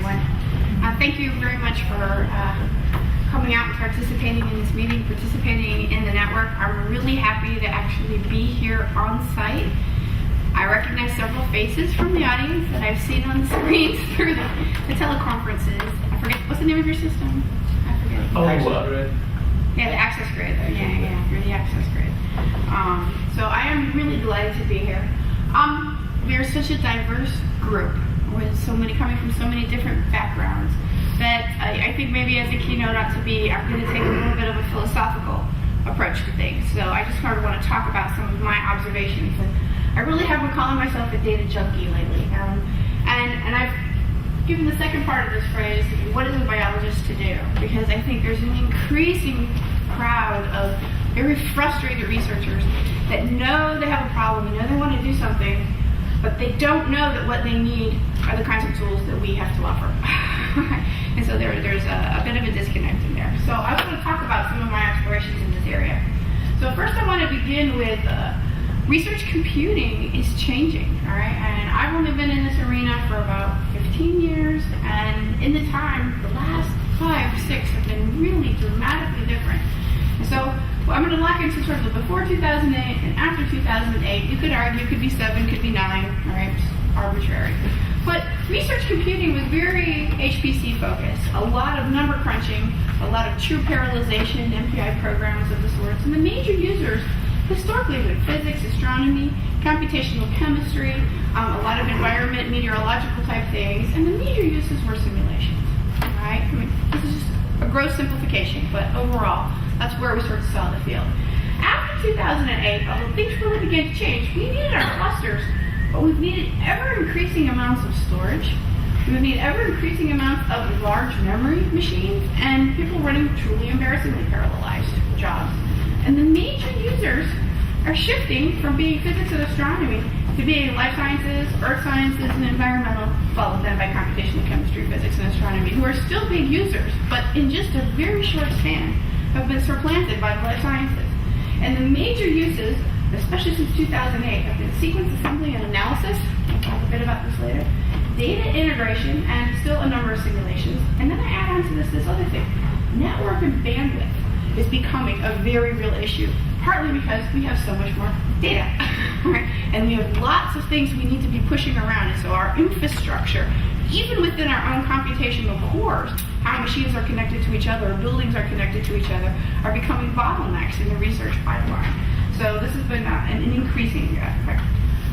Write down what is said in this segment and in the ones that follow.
everyone. Thank you very much for coming out and participating in this meeting, participating in the network. I'm really happy to actually be here on site. I recognize several faces from the audience that I've seen on the screens through the teleconferences. I forget, what's the name of your system? I forget. Yeah, the access grid. Yeah, you're the access grid. So I am really delighted to be here. We are such a diverse group with so many coming from so many different backgrounds that I think maybe as a keynote ought to be, I'm going to take a little bit of a philosophical approach to things. So I just kind of want to talk about some of my observations. And I really have been calling myself a data junkie lately. And I've given the second part of this phrase, what is a biologist to do? Because I think there's an increasing crowd of very frustrated researchers that know they have a problem, know they want to do something, but they don't know that what they need are the kinds of tools that we have to offer. And so there's a bit of a disconnect in there. So I want to talk about some of my explorations in this area. So first I want to begin with research computing is changing, all right? And I've only been in this arena for about 15 years, and in the time, the last 5 or 6 have been really dramatically different. And so I'm going to lock into sort of the before 2008 and after 2008. You could argue it could be 7, could be 9, all right, it's arbitrary. But research computing was very HPC focused. A lot of number crunching, a lot of true parallelization, MPI programs of the sorts. And the major users historically were physics, astronomy, computational chemistry, a lot of environment, meteorological type things, and the major uses were simulations. All right? I mean, this is just a gross simplification, but overall, that's where we sort of saw the field. After 2008, although things really began to change, we needed our clusters, but we've needed ever-increasing amounts of storage. We've needed ever-increasing amounts of large memory machines, and people running truly embarrassingly parallelized jobs. And the major users are shifting from being physics and astronomy to being life sciences, earth sciences, and environmental, followed then by computational chemistry, physics, and astronomy, who are still big users, but in just a very short span, have been supplanted by the life sciences. And the major uses, especially since 2008, have been sequence assembly and analysis. I'll talk a bit about this later. Data integration, and still a number of simulations. And then I add on to this other thing. Network and bandwidth is becoming a very real issue, partly because we have so much more data, right? And we have lots of things we need to be pushing around. And so our infrastructure, even within our own computational cores, how machines are connected to each other, buildings are connected to each other, are becoming bottlenecks in the research pipeline. So this has been an increasing effect.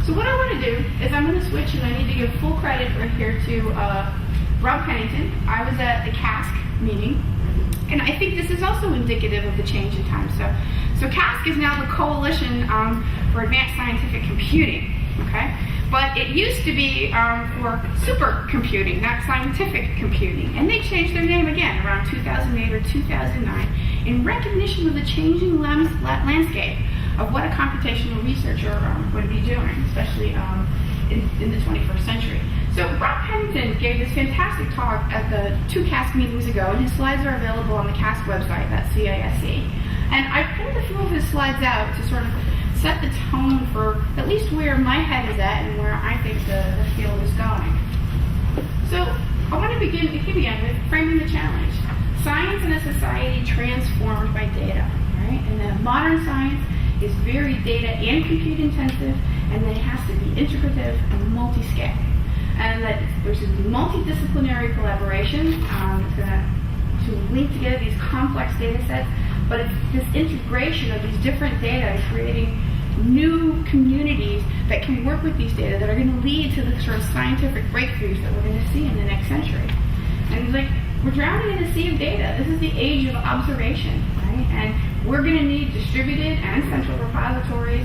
So what I want to do is I'm going to switch, and I need to give full credit right here to Rob Pennington. I was at the CASC meeting, and I think this is also indicative of the change in time. So CASC is now the Coalition for Advanced Scientific Computing, okay? But it used to be for supercomputing, not scientific computing. And they changed their name again around 2008 or 2009 in recognition of the changing landscape of what a computational researcher would be doing, especially in the 21st century. So Rob Pennington gave this fantastic talk at the 2 CASC meetings ago, and his slides are available on the CASC website, that's CASC. And I pulled a few of his slides out to sort of set the tone for at least where my head is at and where I think the field is going. So I want to begin with framing the challenge. Science in a society transformed by data, right? And then modern science is very data and compute intensive, and then it has to be integrative and multi-scale. And that there's a multidisciplinary collaboration that's going to link together these complex data sets, but it's this integration of these different data is creating new communities that can work with these data that are going to lead to the sort of scientific breakthroughs that we're going to see in the next century. And it's like, we're drowning in a sea of data. This is the age of observation, right? And we're going to need distributed and central repositories.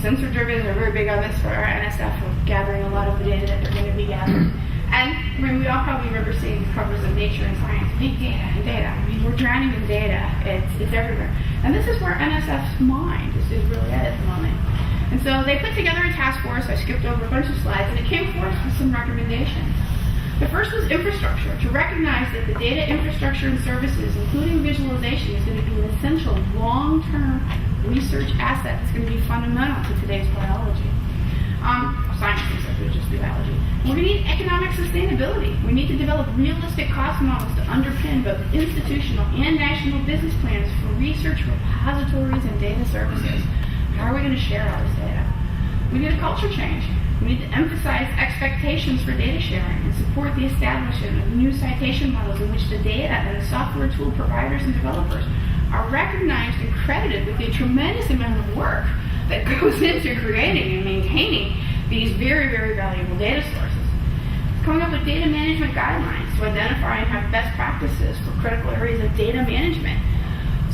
Sensor derivatives are very big on this for our NSF. We're gathering a lot of the data that they're going to be gathering. And I mean, we all probably remember seeing the covers of Nature and Science, big data and data. I mean, we're drowning in data. It's everywhere. And this is where NSF's mind is really at the moment. And so they put together a task force. I skipped over a bunch of slides, and it came forth with some recommendations. The first was infrastructure, to recognize that the data infrastructure and services, including visualization, is going to be an essential long-term research asset that's going to be fundamental to today's biology. Science would just be biology. We're going to need economic sustainability. We need to develop realistic cost models to underpin both institutional and national business plans for research repositories and data services. How are we going to share all this data? We need a culture change. We need to emphasize expectations for data sharing and support the establishment of new citation models in which the data and the software tool providers and developers are recognized and credited with the tremendous amount of work that goes into creating and maintaining these very, very valuable data sources. Coming up with data management guidelines to identify and have best practices for critical areas of data management.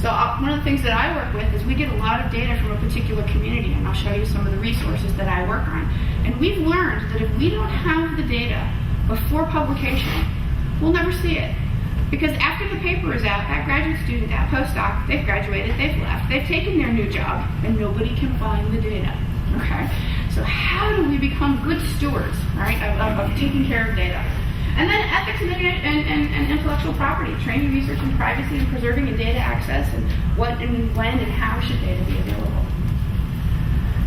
So one of the things that I work with is we get a lot of data from a particular community, and I'll show you some of the resources that I work on. And we've learned that if we don't have the data before publication, we'll never see it. Because after the paper is out, that graduate student, that postdoc, they've graduated, they've left, they've taken their new job, and nobody can find the data. Okay? So how do we become good stewards, right, of taking care of data? And then ethics and intellectual property, training, research, and privacy, and preserving and data access, and what and when and how should data be available.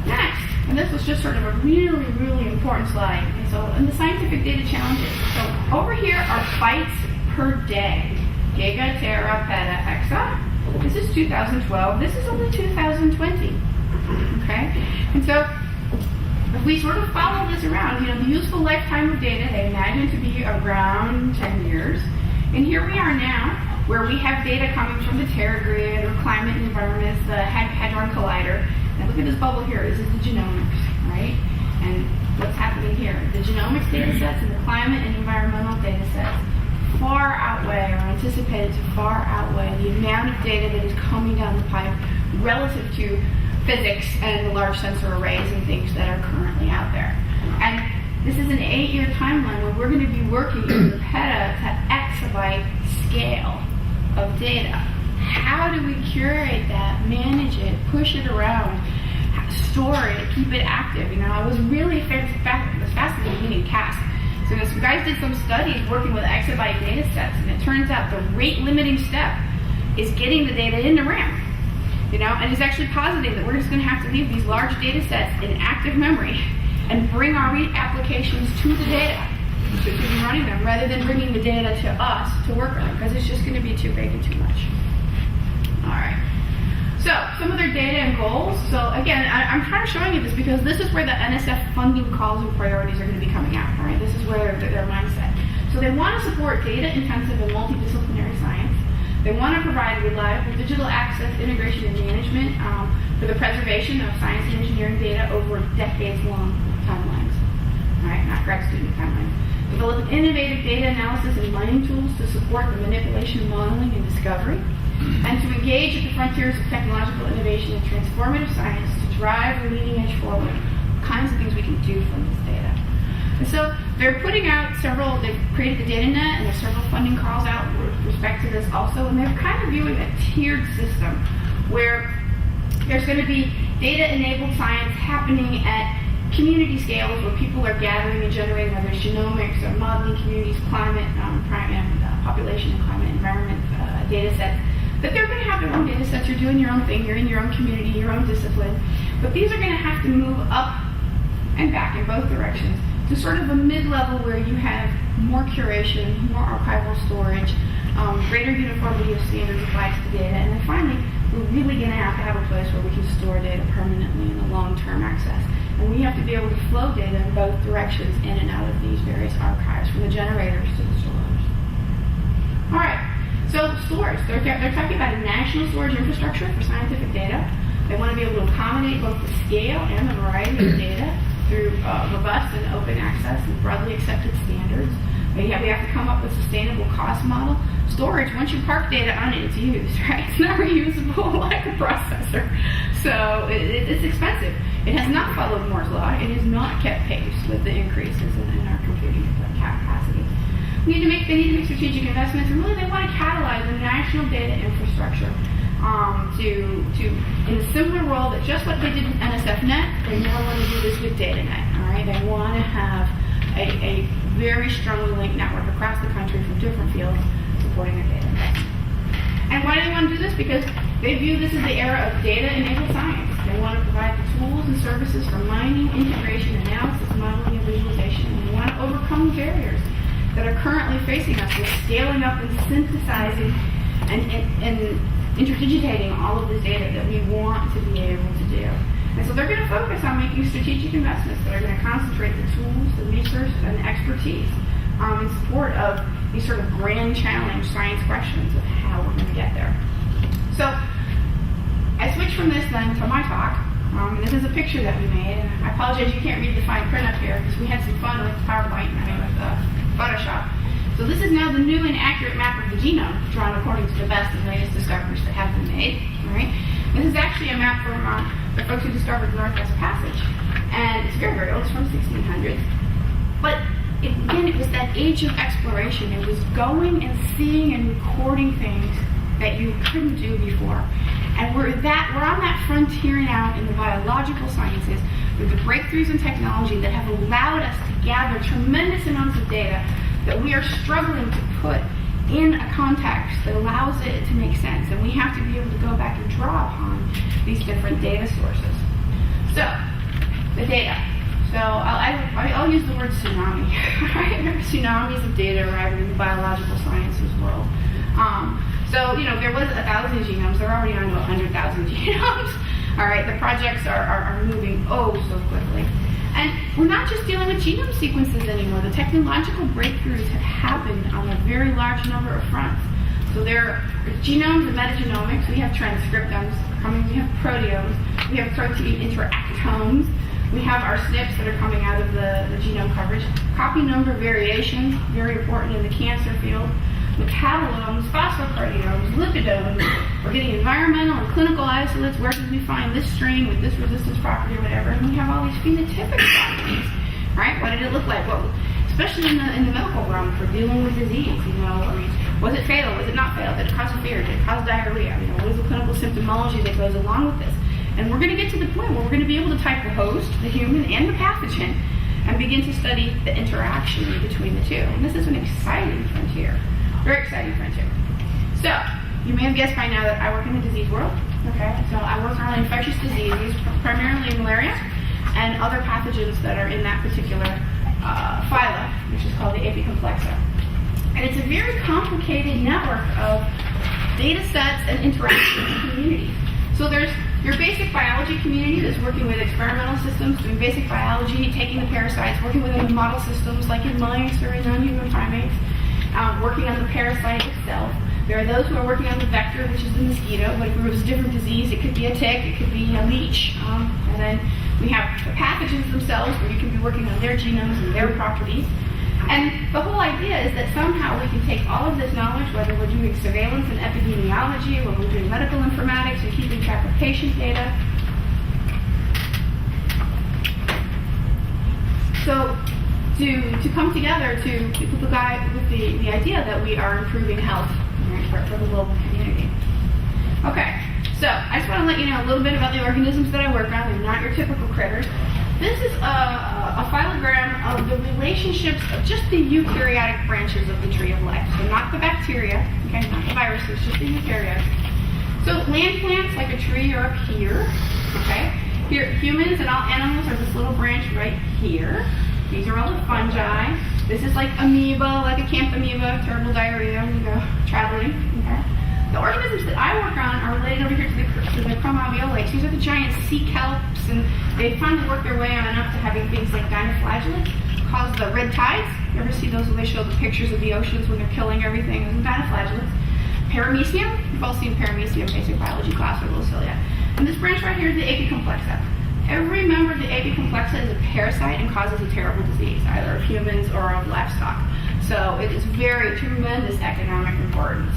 Next, and this was just sort of a really, really important slide. And so, in the scientific data challenges. So over here are bytes per day. Giga, tera, peta, hexa. This is 2012. This is only 2020. Okay? And so, if we sort of follow this around, the useful lifetime of data, they imagine to be around 10 years. And here we are now, where we have data coming from the TeraGrid or climate and environments, the Hadron Collider. And look at this bubble here. This is the genomics, right? And what's happening here? The genomics data sets and the climate and environmental data sets far outweigh, or anticipated to far outweigh, the amount of data that is coming down the pipe relative to physics and the large sensor arrays and things that are currently out there. And this is an 8-year timeline where we're going to be working in the peta to exabyte scale of data. How do we curate that, manage it, push it around, store it, keep it active? I was really fascinated meeting CAST. So some guys did some studies working with exabyte data sets, and it turns out the rate limiting step is getting the data into RAM. And he's actually positing that we're just going to have to leave these large data sets in active memory and bring our applications to the data to be running them, rather than bringing the data to us to work on them, because it's just going to be too big and too much. All right. So some of their data and goals. So again, I'm trying to show you this because this is where the NSF funding calls and priorities are going to be coming out. All right. This is where their mindset. So they want to support data-intensive and multidisciplinary science. They want to provide reliable digital access, integration, and management for the preservation of science and engineering data over decades-long timelines. All right, not grad student timelines. Develop innovative data analysis and mining tools to support the manipulation, modeling, and discovery. And to engage at the frontiers of technological innovation and transformative science to drive the leading edge forward. What kinds of things we can do from this data. And so they're putting out they've created the data net, and there's several funding calls out with respect to this also, and they're kind of viewing a tiered system where there's going to be data-enabled science happening at community scales where people are gathering and generating, whether it's genomics or modeling communities, climate, population and climate environment data sets. But they're going to have their own data sets. You're doing your own thing. You're in your own community, your own discipline. But these are going to have to move up and back in both directions to sort of a mid-level where you have more curation, more archival storage, greater uniformity of standards applied to the data, and then finally, we're really going to have a place where we can store data permanently in the long-term access. And we have to be able to flow data in both directions in and out of these various archives, from the generators to the storage. All right, so storage. They're talking about a national storage infrastructure for scientific data. They want to be able to accommodate both the scale and the variety of data through robust and open access and broadly accepted standards. We have to come up with a sustainable cost model. Storage, once you park data on it, it's used, right? It's not reusable like a processor. So it's expensive. It has not followed Moore's law. It has not kept pace with the increases in our computing capacity. They need to make strategic investments, and really they want to catalyze a national data infrastructure to in a similar role that just what they did with NSFNet, they now want to do this with DataNet. All right, they want to have a very strongly linked network across the country from different fields supporting their data. And why do they want want to do this because they view this as the era of data-enabled science. They want to provide the tools and services for mining, integration, analysis, modeling, and visualization, and they want to overcome the barriers that are currently facing us with scaling up and synthesizing and interdigitating all of this data that we want to be able to do. And so they're going to focus on making strategic investments that are going to concentrate the tools, the research, and the expertise in support of these sort of grand challenge science questions of how we're going to get there. So I switched from this then to my talk. This is a picture that we made, and I apologize you can't read the fine print up here because we had some fun with PowerPoint and with Photoshop. So this is now the new and accurate map of the genome, drawn according to the best and latest discoveries that have been made. All right? This is actually a map from the folks who discovered the Northwest Passage, and it's very, very old. It's from 1600s. But again, it was that age of exploration. It was going and seeing and recording things that you couldn't do before. And we're on that frontier now in the biological sciences with the breakthroughs in technology that have allowed us to gather tremendous amounts of data that we are struggling to put in a context that allows it to make sense. And we have to be able to go back and draw upon these different data sources. So, the data. So I'll use the word tsunami. Right? There are tsunamis of data arriving in the biological sciences world. So, there was 1,000 genomes. They're already on to 100,000 genomes. All right, the projects are moving so quickly. And we're not just dealing with genome sequences anymore. The technological breakthroughs have happened on a very large number of fronts. So there are genomes and metagenomics. We have transcriptomes coming. We have proteomes. We have protein interactomes. We have our Snips that are coming out of the genome coverage. Copy number variations, very important in the cancer field. Metabolomes, phosphoproteomes, lipidomes. We're getting environmental and clinical isolates. Where did we find this strain with this resistance property or whatever? And we have all these phenotypic properties, right? What did it look like? Well, especially in the medical realm for dealing with disease, was it fatal? Was it not fatal? Did it cause fear? Did it cause diarrhea? What is the clinical symptomology that goes along with this? And we're going to get to the point where we're going to be able to type the host, the human, and the pathogen, and begin to study the interaction between the two. And this is an exciting frontier. Very exciting frontier. So, you may have guessed by now that I work in the disease world. Okay, so I work on infectious diseases, primarily malaria, and other pathogens that are in that particular phyla, which is called the Apicomplexa. And it's a very complicated network of data sets and interaction with the community. So there's your basic biology community that's working with experimental systems, doing basic biology, taking the parasites, working within the model systems like in mice or in non-human primates. Working on the parasite itself. There are those who are working on the vector, which is the mosquito, but if it was a different disease, it could be a tick, it could be a leech. And then we have the pathogens themselves, where you can be working on their genomes and their properties. And the whole idea is that somehow we can take all of this knowledge, whether we're doing surveillance and epidemiology, whether we're doing medical informatics, and keeping track of patient data. So, to come together to put the guy with the idea that we are improving health, right, for the global community. Okay, so I just want to let you know a little bit about the organisms that I work on. They're not your typical critters. This is a phylogram of the relationships of just the eukaryotic branches of the tree of life. So not the bacteria, okay, not the viruses, just the eukaryotes. So land plants like a tree are up here, okay? Here, humans and all animals are this little branch right here. These are all the fungi. This is like amoeba, like a camp amoeba, terrible diarrhea when you go traveling. Okay. The organisms that I work on are related over here to the chromobiolates. These are the giant sea kelps, and they finally work their way on enough to having things like dinoflagellates, cause the red tides. You ever see those when they show the pictures of the oceans when they're killing everything? Those are dinoflagellates. Paramecium. You've all seen paramecium, basic biology class, or Lucilia. And this branch right here is the Apicomplexa. Every member of the Apicomplexa is a parasite and causes a terrible disease, either of humans or of livestock. So it is very tremendous economic importance.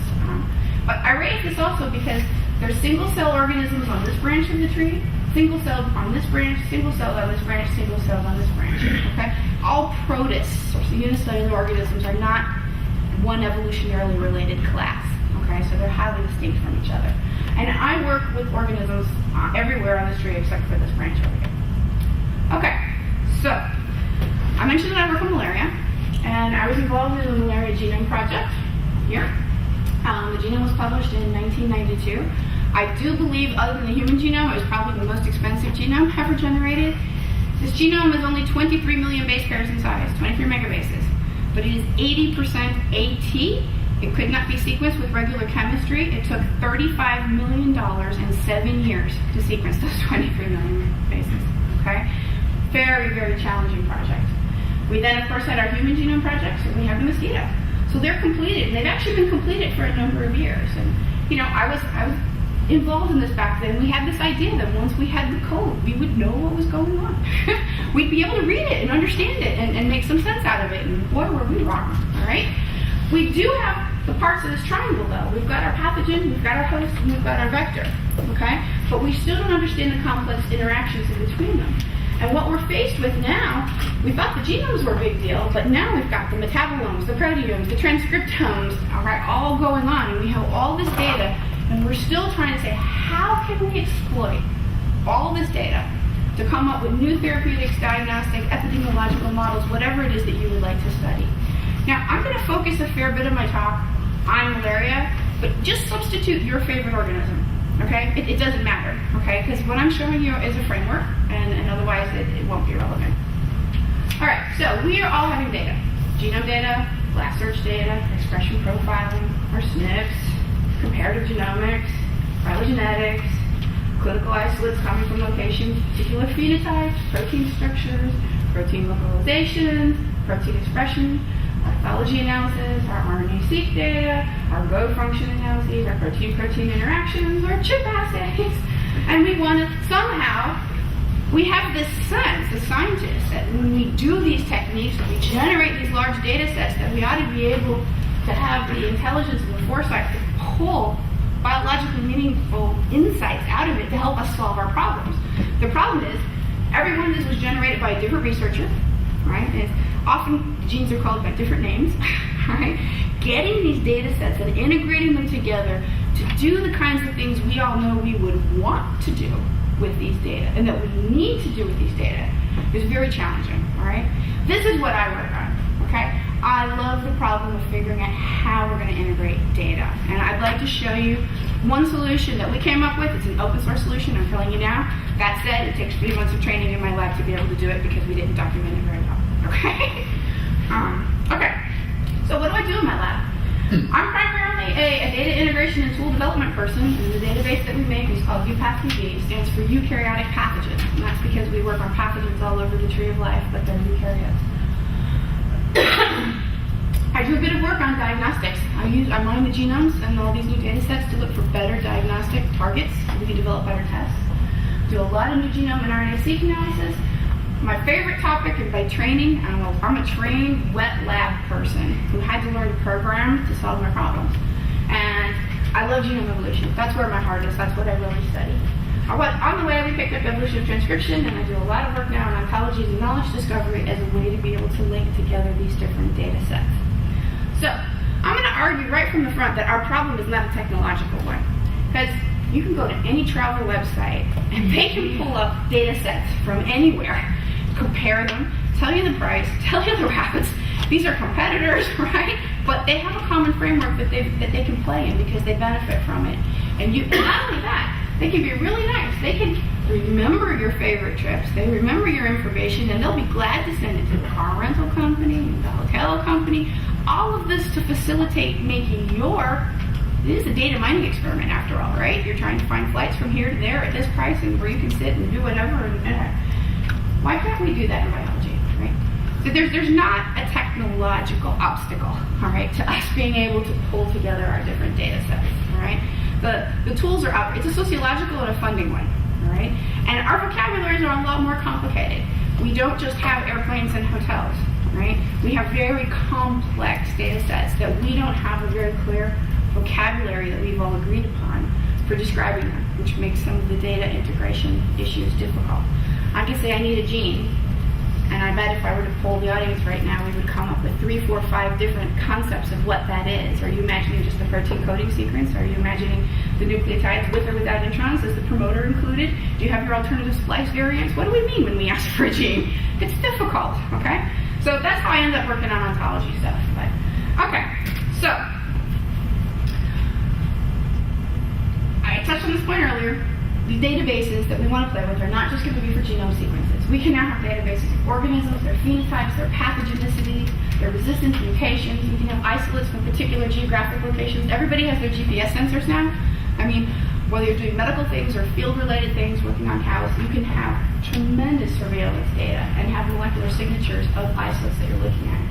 But I raise this also because there's single-cell organisms on this branch of the tree, single-celled on this branch, single-celled on this branch, single-celled on this branch. Okay? All protists, or unicellular organisms, are not one evolutionarily related class. Okay? So they're highly distinct from each other. And I work with organisms everywhere on this tree except for this branch over here. Okay, so I mentioned that I work on malaria, and I was involved in the malaria genome project here. The genome was published in 1992. I do believe, other than the human genome, it was probably the most expensive genome ever generated. This genome is only 23 million base pairs in size, 23 megabases, but it is 80% AT. It could not be sequenced with regular chemistry. It took $35 million and 7 years to sequence those 23 million bases, okay? Very, very challenging project. We then, of course, had our human genome project, so we have the mosquito. So they're completed, and they've actually been completed for a number of years. And, you know, I was involved in this back then. We had this idea that once we had the code, we would know what was going on. We'd be able to read it and understand it and make some sense out of it, and boy, were we wrong, all right? We do have the parts of this triangle, though. We've got our pathogen, we've got our host, and we've got our vector, okay? But we still don't understand the complex interactions in between them. And what we're faced with now, we thought the genomes were a big deal, but now we've got the metabolomes, the proteomes, the transcriptomes, all right, all going on, and we have all this data, and we're still trying to say, how can we exploit all this data to come up with new therapeutics, diagnostic, epidemiological models, whatever it is that you would like to study. Now, I'm going to focus a fair bit of my talk on malaria, but just substitute your favorite organism, okay? It doesn't matter, okay? Because what I'm showing you is a framework, and otherwise it won't be relevant. All right, so we are all having data. Genome data, blast search data, expression profiling, or Snips, comparative genomics, phylogenetics, clinical isolates coming from locations, particular phenotypes, protein structures, protein localization, protein expression, pathology analysis, our RNA-seq data, our Go function analyses, our protein-protein interactions, our chip assays. And we want to somehow, we have this sense, the scientists, that when we do these techniques, when we generate these large data sets, that we ought to be able to have the intelligence and the foresight to pull biologically meaningful insights out of it to help us solve our problems. The problem is, every one of this was generated by a different researcher, right? And often genes are called by different names, right? Getting these data sets and integrating them together to do the kinds of things we all know we would want to do with these data and that we need to do with these data is very challenging, all right? This is what I work on, okay? I love the problem of figuring out how we're going to integrate data. And I'd like to show you one solution that we came up with. It's an open source solution, I'm telling you now. That said, it takes 3 months of training in my lab to be able to do it because we didn't document it very well, okay? Okay, so what do I do in my lab? I'm primarily a data integration and tool development person, and the database that we make is called UPathBD. It stands for Eukaryotic Pathogens, and that's because we work on pathogens all over the tree of life, but they're eukaryotes. I do a bit of work on diagnostics. I mine the genomes and all these new data sets to look for better diagnostic targets so we can develop better tests. Do a lot of new genome and RNA-seq analysis. My favorite topic is by training. I'm a trained wet lab person who had to learn to program to solve my problems. And I love genome evolution. That's where my heart is. That's what I really study. On the way, we picked up evolution of transcription, and I do a lot of work now in ontologies and knowledge discovery as a way to be able to link together these different data sets. So, I'm going to argue right from the front that our problem is not a technological one. Because you can go to any travel website, and they can pull up data sets from anywhere, compare them, tell you the price, tell you the routes. These are competitors, right? But they have a common framework that they can play in because they benefit from it. And not only that, they can be really nice. They can remember your favorite trips. They remember your information, and they'll be glad to send it to the car rental company, the hotel company. All of this to facilitate making it is a data mining experiment after all, right? You're trying to find flights from here to there at this price and where you can sit and do whatever. Why can't we do that in biology, right? So there's not a technological obstacle, all right, to us being able to pull together our different data sets, all right? The tools are out. It's a sociological and a funding one, all right? And our vocabularies are a lot more complicated. We don't just have airplanes and hotels, right? We have very complex data sets that we don't have a very clear vocabulary that we've all agreed upon for describing them, which makes some of the data integration issues difficult. I can say I need a gene, and I bet if I were to poll the audience right now, we would come up with 3, 4, 5 different concepts of what that is. Are you imagining just the protein coding sequence? Are you imagining the nucleotides with or without introns? Is the promoter included? Do you have your alternative splice variants? What do we mean when we ask for a gene? It's difficult, okay? So that's how I end up working on ontology stuff. But, okay, so together the databases that we want to play with are not just going to be for genome sequences. We can now have databases of organisms, their phenotypes, their pathogenicity, their resistance mutations. We can have isolates from particular geographic locations. Everybody has their GPS sensors now. I mean, whether you're doing medical things or field-related things, working on cows, you can have tremendous surveillance data and have molecular signatures of isolates that you're looking at.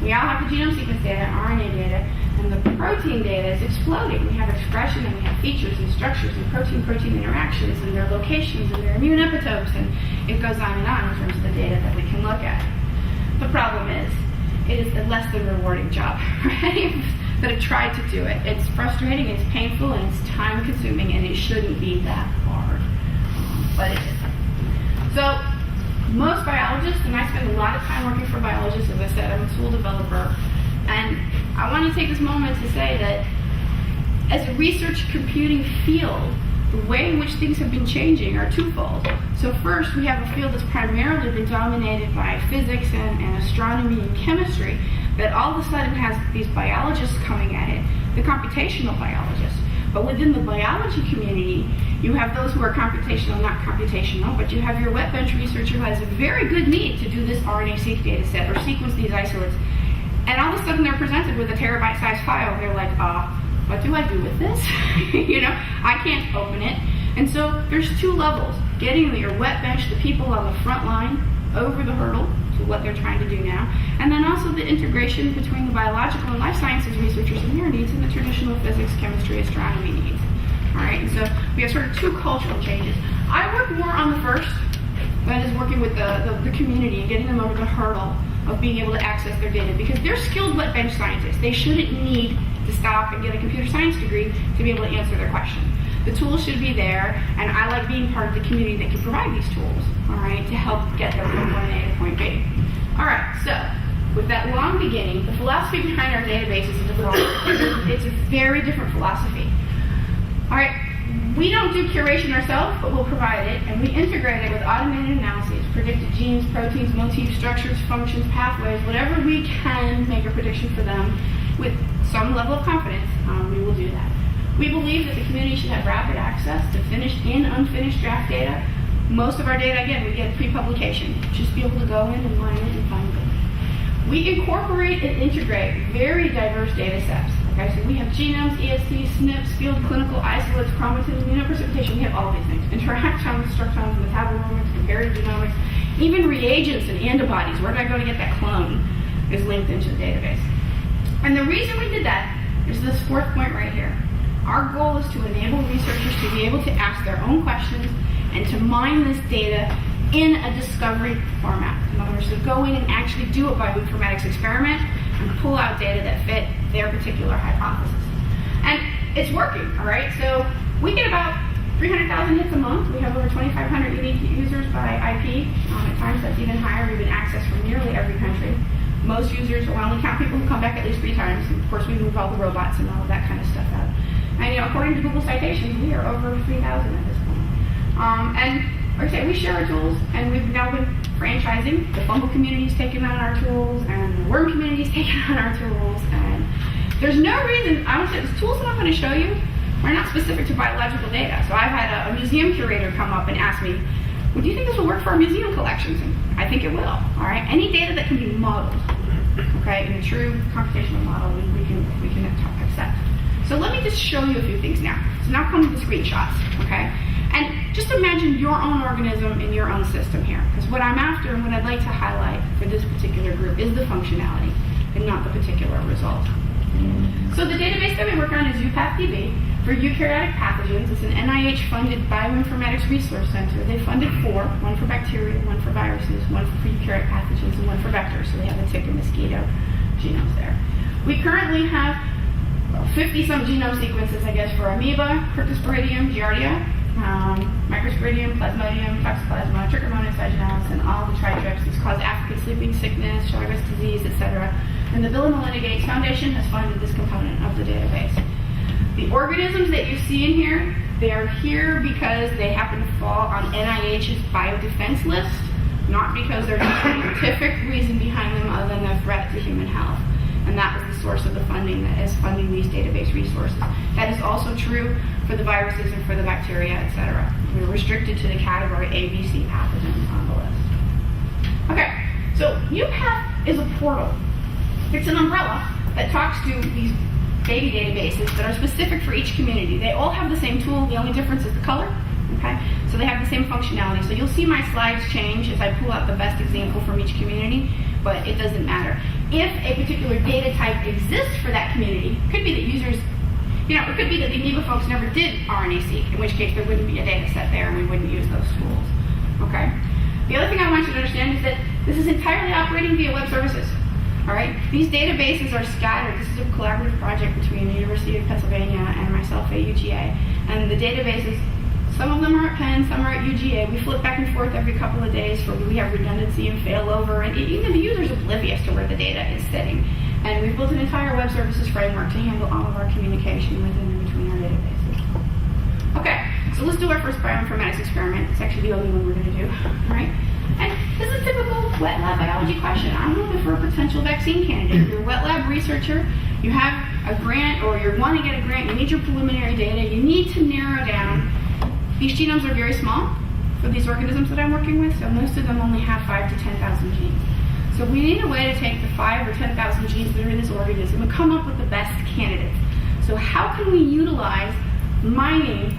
We all have the genome sequence data, RNA data, and the protein data is exploding. We have expression and we have features and structures and protein-protein interactions and their locations and their immune epitopes, and it goes on in terms of the data that we can look at. The problem is, it is a less than rewarding job, right? That have tried to do it. It's frustrating, it's painful, and it's time-consuming, and it shouldn't be that hard, but it is. So, most biologists, and I spend a lot of time working for biologists, as I said, I'm a tool developer, and I want to take this moment to say that as a research computing field, the way in which things have been changing are twofold. So first, we have a field that's primarily been dominated by physics and astronomy and chemistry, that all of a sudden has these biologists coming at it, the computational biologists. But within the biology community, you have those who are computational, not computational, but you have your wet bench researcher who has a very good need to do this RNA-seq data set or sequence these isolates. And all of a sudden they're presented with a terabyte-sized file. They're like, what do I do with this? You know, I can't open it. And so there's two levels. Getting your wet bench, the people on the front line, over the hurdle to what they're trying to do now. And then also the integration between the biological and life sciences researchers and their needs and the traditional physics, chemistry, astronomy needs. All right, and so we have sort of two cultural changes. I work more on the first, that is working with the community and getting them over the hurdle of being able to access their data, because they're skilled wet bench scientists. They shouldn't need to stop and get a computer science degree to be able to answer their question. The tools should be there, and I like being part of the community that can provide these tools, all right, to help get them from point A to point B. All right, so with that long beginning, the philosophy behind our databases is it's a very different philosophy. All right, we don't do curation ourselves, but we'll provide it, and we integrate it with automated analyses, predicted genes, proteins, motifs, structures, functions, pathways, whatever we can make a prediction for them with some level of confidence, we will do that. We believe that the community should have rapid access to finished and unfinished draft data. Most of our data, again, we get pre-publication. Just be able to go in and mine it and find it. We incorporate and integrate very diverse data sets. Okay, so we have genomes, ESCs, Snips, field clinical isolates, chromatin, immunoprecipitation. We have all these things. Interactomes, structomes, metabolomics, comparative genomics, even reagents and antibodies. Where did I go to get that clone? Is linked into the database. And the reason we did that is this fourth point right here. Our goal is to enable researchers to be able to ask their own questions and to mine this data in a discovery format. In other words, to go in and actually do a bioinformatics experiment and pull out data that fit their particular hypothesis. And it's working, all right? So we get about 300,000 hits a month. We have over 2,500 unique users by IP. At times that's even higher. We've been accessed from nearly every country. Most users will only count people who come back at least 3 times. And of course, we move all the robots and all of that kind of stuff out. And according to Google citations, we are over 3,000 at this point. And like I say, we share our tools, and we've now been franchising. The fungal community's taken on our tools, and the worm community's taken on our tools. And there's no reason, I would say, the tools that I'm going to show you are not specific to biological data. So I've had a museum curator come up and ask me, well, do you think this will work for our museum collections? And I think it will, all right? Any data that can be modeled, okay, in a true computational model, we can accept. So let me just show you a few things now. So now come to the screenshots, okay? And just imagine your own organism in your own system here. Because what I'm after and what I'd like to highlight for this particular group is the functionality and not the particular result. So the database that we work on is UPathDB for eukaryotic pathogens. It's an NIH-funded bioinformatics resource center. They funded 4, one for bacteria, one for viruses, one for eukaryotic pathogens, and one for vectors. So they have a tick and mosquito genomes there. We currently have 50-some genome sequences, I guess, for amoeba, cryptosporidium, giardia, microsporidium, plasmodium, toxoplasma, trichomonas vaginalis, and all the tritrips. These cause African sleeping sickness, Chagas disease, etc. And the Bill and Melinda Gates Foundation has funded this component of the database. The organisms that you see in here, they are here because they happen to fall on NIH's biodefense list, not because there's a scientific reason behind them other than their threat to human health. and that was the source of the funding that is funding these database resources. That is also true for the viruses and for the bacteria, etc. We're restricted to the category A, B, C pathogens on the list. Okay, so UPath is a portal. It's an umbrella that talks to these baby databases that are specific for each community. They all have the same tool, the only difference is the color. Okay, so they have the same functionality. So you'll see my slides change as I pull out the best example from each community, but it doesn't matter. If a particular data type exists for that community, it could be that users, it could be that the amoeba folks never did RNA-seq, in which case there wouldn't be a data set there and we wouldn't use those tools. Okay? The other thing I want you to understand is that this is entirely operating via web services. All right? These databases are scattered. This is a collaborative project between the University of Pennsylvania and myself at UGA. And the databases, some of them are at Penn, some are at UGA. We flip back and forth every couple of days for we have redundancy and failover, and even the user's oblivious to where the data is sitting. And we've built an entire web services framework to handle all of our communication within and between our databases. Okay, so let's do our first bioinformatics experiment. It's actually the only one we're going to do, right? And this is a typical wet lab biology question. I'm looking for a potential vaccine candidate. You're a wet lab researcher, you have a grant, or you want to get a grant, you need your preliminary data, you need to narrow down. These genomes are very small for these organisms that I'm working with, so most of them only have 5,000 to 10,000 genes. So we need a way to take the 5,000 or 10,000 genes that are in this organism and come up with the best candidates. So how can we utilize mining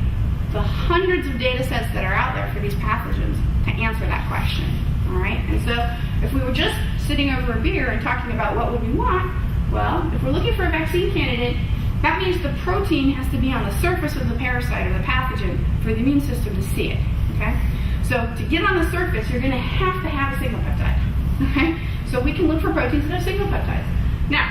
the hundreds of data sets that are out there for these pathogens to answer that question? All right? And so if we were just sitting over a beer and talking about what would we want, well, if we're looking for a vaccine candidate, that means the protein has to be on the surface of the parasite or the pathogen for the immune system to see it, okay? So to get on the surface, you're going to have a signal peptide, okay? So we can look for proteins that have signal peptides. Now,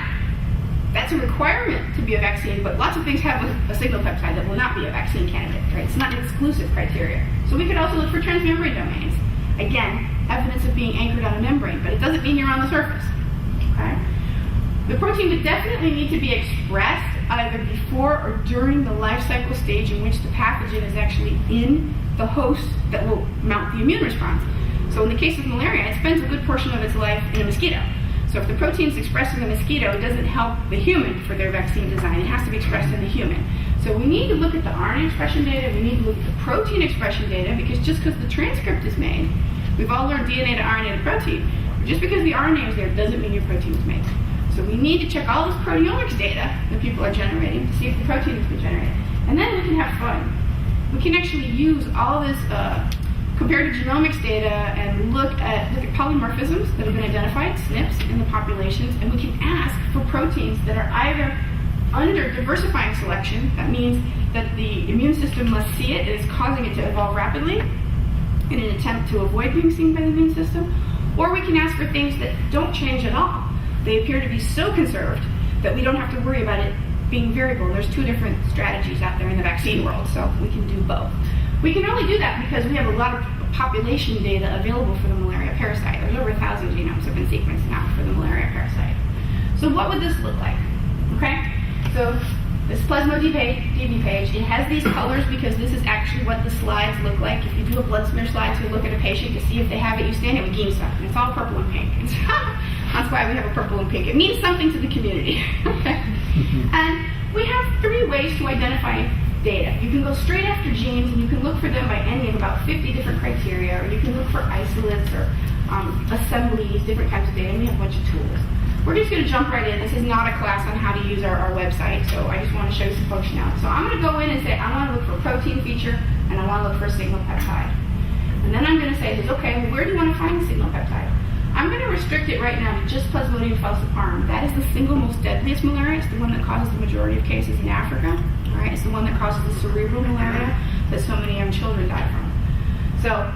that's a requirement to be a vaccine, but lots of things have a signal peptide that will not be a vaccine candidate, right? It's not an exclusive criteria. So we could also look for transmembrane domains. Again, evidence of being anchored on a membrane, but it doesn't mean you're on the surface, okay? The protein would definitely need to be expressed either before or during the life cycle stage in which the pathogen is actually in the host that will mount the immune response. So in the case of malaria, it spends a good portion of its life in a mosquito. So if the protein is expressed in the mosquito, it doesn't help the human for their vaccine design. It has to be expressed in the human. So we need to look at the RNA expression data, we need to look at the protein expression data, because just because the transcript is made, we've all learned DNA to RNA to protein, just because the RNA is there doesn't mean your protein is made. So we need to check all this proteomics data that people are generating to see if the protein has been generated. And then we can have fun. We can actually use all this comparative genomics data and look at polymorphisms that have been identified, Snips, in the populations, and we can ask for proteins that are either under diversifying selection, that means that the immune system must see it and is causing it to evolve rapidly in an attempt to avoid being seen by the immune system, or we can ask for things that don't change at all. They appear to be so conserved that we don't have to worry about it being variable. There's two different strategies out there in the vaccine world, so we can do both. We can only do that because we have a lot of population data available for the malaria parasite. There's over 1,000 genomes have been sequenced now for the malaria parasite. So what would this look like? Okay, so this Plasmo-DB page, it has these colors because this is actually what the slides look like. If you do a blood smear slide to look at a patient to see if they have it, you stand it with Gene stuff, and it's all purple and pink. That's why we have a purple and pink. It means something to the community. Okay? And we have 3 ways to identify data. You can go straight after genes, and you can look for them by any of about 50 different criteria, or you can look for isolates or assemblies, different types of data, and we have a bunch of tools. We're just going to jump right in. This is not a class on how to use our website, so I just want to show you some functionality. So I'm going to go in and say, I want to look for a protein feature, and I want to look for a signal peptide. And then I'm going to say, okay, well, where do you want to find the signal peptide? I'm going to restrict it right now to just Plasmodium falciparum. That is the single most deadliest malaria. It's the one that causes the majority of cases in Africa. All right, it's the one that causes the cerebral malaria that so many young children die from. So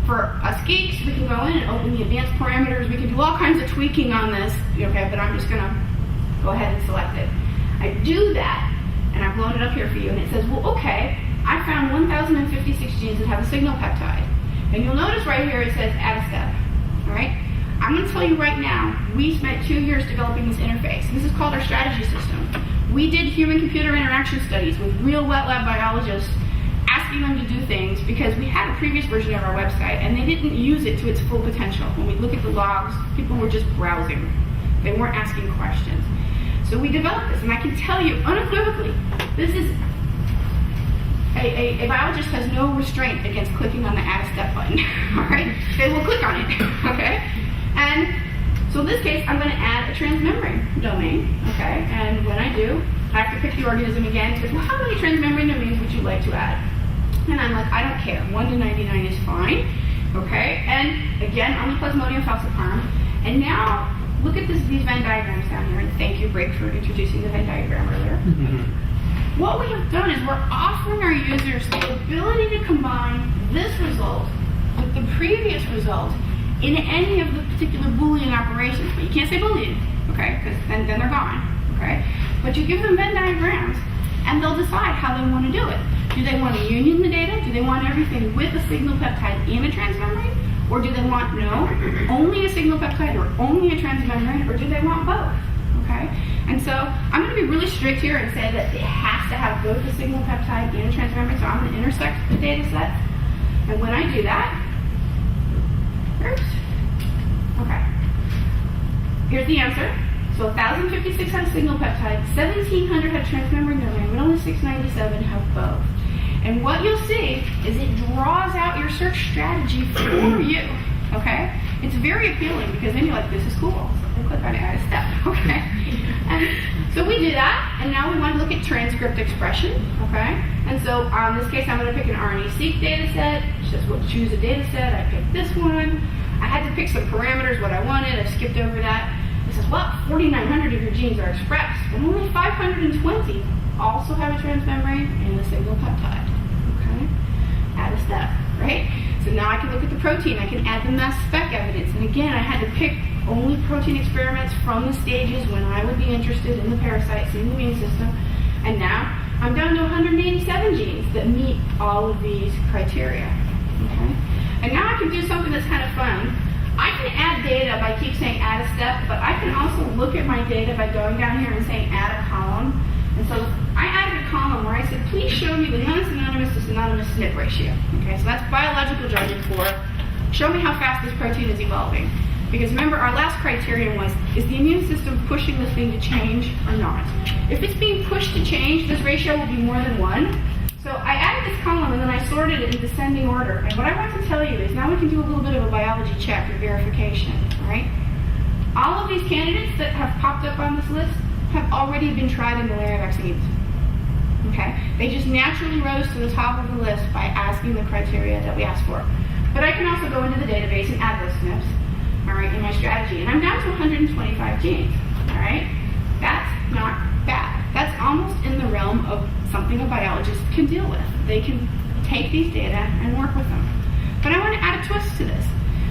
for us geeks, we can go in and open the advanced parameters. We can do all kinds of tweaking on this, okay, but I'm just going to go ahead and select it. I do that, and I've blown it up here for you, and it says, well, okay, I found 1,056 genes that have a signal peptide. And you'll notice right here it says add a step, all right? I'm going to tell you right now, we spent 2 years developing this interface. This is called our strategy system. We did human-computer interaction studies with real wet lab biologists, asking them to do things because we had a previous version of our website and they didn't use it to its full potential. When we look at the logs, people were just browsing. They weren't asking questions. So we developed this, and I can tell you unequivocally, this is a biologist has no restraint against clicking on the add a step button. All right, they will click on it. Okay, and so in this case, I'm going to add a transmembrane domain. Okay, and when I do, I have to pick the organism again. It says, well, how many transmembrane domains would you like to add? And I'm like, I don't care. 1 to 99 is fine. Okay, and again, on the Plasmodium falciparum. And now, look at these Venn diagrams down here. And thank you, Briggs, for introducing the Venn diagram earlier. What we have done is we're offering our users the ability to combine this result with the previous result in any of the particular Boolean operations. But you can't say Boolean, okay, because then they're gone, okay? But you give them Venn diagrams, and they'll decide how they want to do it. Do they want to union the data? Do they want everything with a signal peptide in a transmembrane? Or do they want, no, only a signal peptide or only a transmembrane? Or do they want both? Okay? And so I'm going to be really strict here and say that it has to have both a signal peptide and a transmembrane. So I'm going to intersect the data set. And when I do that, oops, okay. Here's the answer. So 1,056 had a signal peptide, 1,700 had transmembrane domain, but only 697 have both. And what you'll see is it draws out your search strategy for you, okay? It's very appealing because then you're like, this is cool. So I click on add a step, okay? And so we do that, and now we want to look at transcript expression, okay? And so in this case, I'm going to pick an RNA-seq data set. It says, well, choose a data set. I picked this one. I had to pick some parameters, what I wanted. I skipped over that. It says, well, 4,900 of your genes are expressed, but only 520 also have a transmembrane and a single peptide. Okay? Add a step, right? So now I can look at the protein. I can add the mass spec evidence. And again, I had to pick only protein experiments from the stages when I would be interested in the parasites in the immune system. And now I'm down to 187 genes that meet all of these criteria. Okay? And now I can do something that's kind of fun. I can add data by keep saying add a step, but I can also look at my data by going down here and saying add a column. And so I added a column where I said, please show me the non-synonymous to synonymous SNP ratio. Okay, so that's biological jargon for show me how fast this protein is evolving. Because remember, our last criterion was, is the immune system pushing this thing to change or not? If it's being pushed to change, this ratio will be more than 1. So I added this column and then I sorted it in descending order. And what I want to tell you is now we can do a little bit of a biology check or verification, all right? All of these candidates that have popped up on this list have already been tried in malaria vaccines, okay? They just naturally rose to the top of the list by asking the criteria that we asked for. But I can also go into the database and add those SNPs, all right, in my strategy. And I'm down to 125 genes, all right? That's not bad. That's almost in the realm of something a biologist can deal with. They can take these data and work with them. But I want to add a twist to this.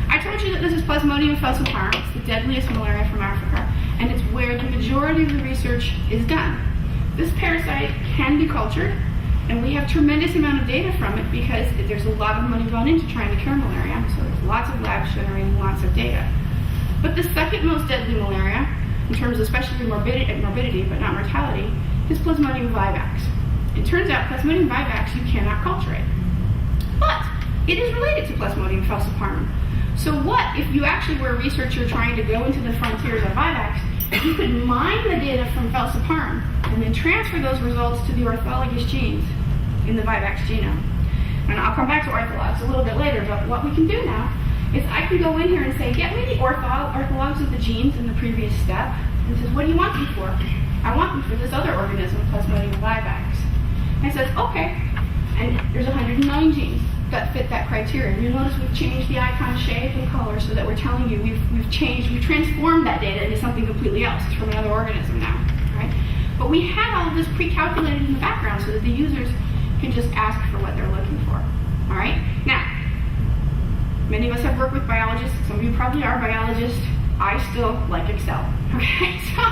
I told you that this is Plasmodium falciparum. It's the deadliest malaria from Africa, and it's where the majority of the research is done. This parasite can be cultured, and we have tremendous amount of data from it because there's a lot of money gone into trying to cure malaria, so there's lots of labs generating lots of data. But the second most deadly malaria, in terms of especially morbidity, but not mortality, is Plasmodium vivax. It turns out Plasmodium vivax, you cannot culture it. But it is related to Plasmodium falciparum. So what if you actually were a researcher trying to go into the frontiers of vivax, you could mine the data from falciparum and then transfer those results to the orthologous genes in the vivax genome. And I'll come back to orthologs a little bit later, but what we can do now is I can go in here and say, get me the orthologs of the genes in the previous step, and it says, what do you want them for? I want them for this other organism, Plasmodium vivax. And it says, okay, and there's 109 genes that fit that criteria. And you'll notice we've changed the icon shape and color so that we're telling you we've transformed that data into something completely else. It's from another organism now, right? But we had all of this pre-calculated in the background so that the users can just ask for what they're looking for, all right? Now, many of us have worked with biologists. Some of you probably are biologists. I still like Excel, okay? So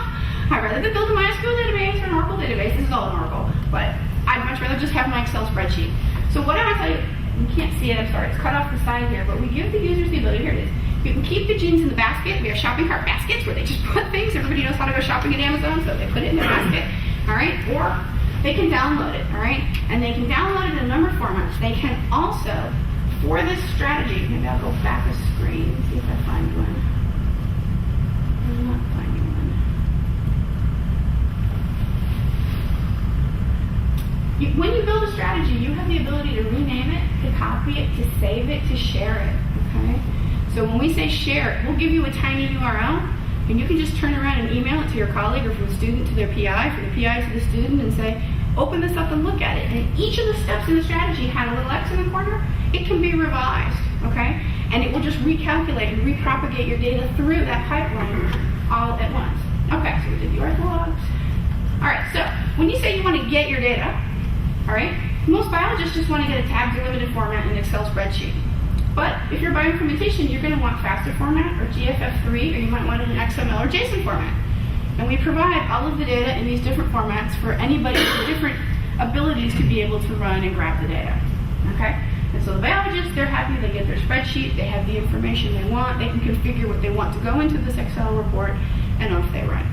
I'd rather than build a MySQL database or an Oracle database. This is all in Oracle, but I'd much rather just have my Excel spreadsheet. So what I want to tell you, you can't see it, I'm sorry, it's cut off the side here, but we give the users the ability, here it is. You can keep the genes in the basket. We have shopping cart baskets where they just put things. Everybody knows how to go shopping at Amazon, so they put it in their basket, all right? Or they can download it, all right? And they can download it in a number of formats. They can also, for this strategy, maybe I'll go back a screen and see if I find one. I'm not finding one. When you build a strategy, you have the ability to rename it, to copy it, to save it, to share it, okay? So when we say share it, we'll give you a tiny URL, and you can just turn around and email it to your colleague or from the student to their PI, from the PI to the student, and say, open this up and look at it. And each of the steps in the strategy had a little X in the corner. It can be revised, okay? And it will just recalculate and repropagate your data through that pipeline all at once. Okay, so we did the orthologs. All right, so when you say you want to get your data, all right, most biologists just want to get a tab delimited format in an Excel spreadsheet. But if you're bioinformatician, you're going to want FASTA format or GFF3, or you might want it in XML or JSON format. And we provide all of the data in these different formats for anybody with different abilities to be able to run and grab the data. Okay? And so the biologists, they're happy, they get their spreadsheet, they have the information they want, they can configure what they want to go into this Excel report, and off they run.